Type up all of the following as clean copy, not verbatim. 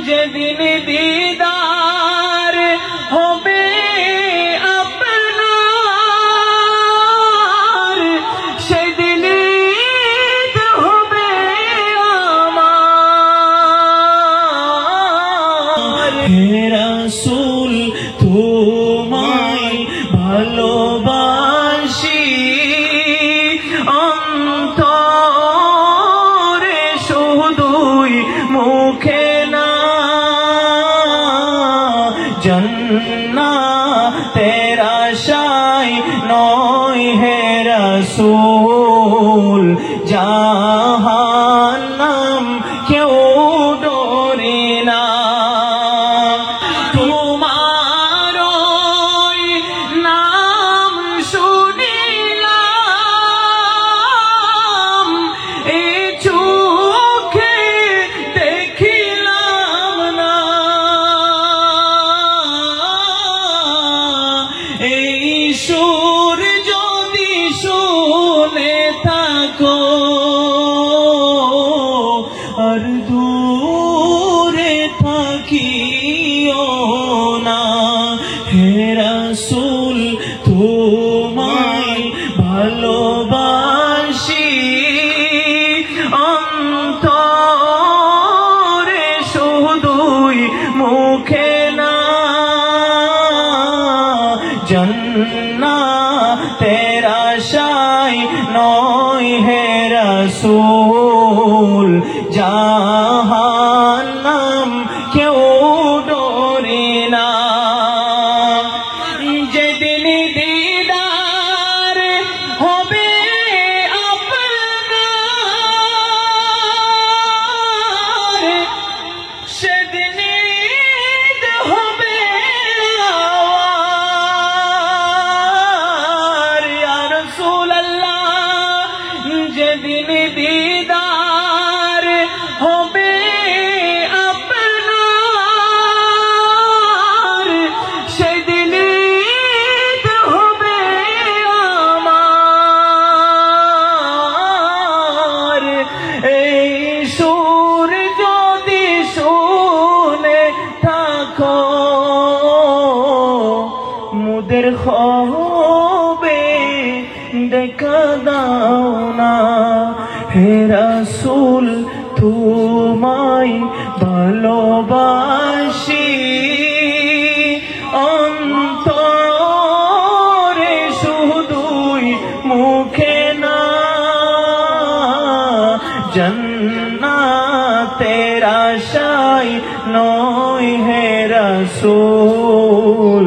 যেদিন দিদার হবে আপনার, সেদিন ঈদ হবে আমার। হে রাসূল তোমায় ভালোবাসি অন্তরে শুধুই মুখে না, জান্নাতের আশায় নয় হে রাসূল, জাহান্নাম কেউ ডরে না। তোমার ওই নাম শুনিলাম, এ চোখে দেখিলাম না, এই সুর যদি শুনে থাকো আর দূরে থাকিও না। হে রাসূল তোমায় ভালোবাসি অন্তরে শুধুই মুখে না, জান্নাতের আশায় নয় হে রাসূল, জাহান্নাম কেউ ডরে না। যেদিন দিদার হবে আপনার, সেদিন ঈদ হবে আমার। ইয়া রাসূলাল্লাহ, যেদিন দিদার হবে আপনার, সেদিন ঈদ হবে আমার। এই সুর যদি শুনে থাকো মুদের হবে দেখা দাও না। হে রাসূল তোমায় ভালোবাসি অন্তরে শুধুই মুখে না, জান্নাতের আশায় নয় হে রাসূল,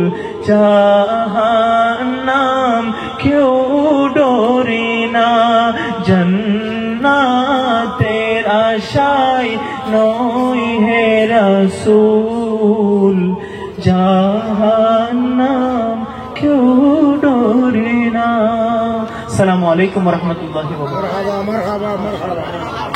জাহান্নাম কেউ ডরে না, জান্নাতের আশায় নয় হে রাসূল, জাহান্নাম কেউ ডরে না। আসসালামু আলাইকুম ওয়া রাহমাতুল্লাহি ওয়া বারাকাতুহু।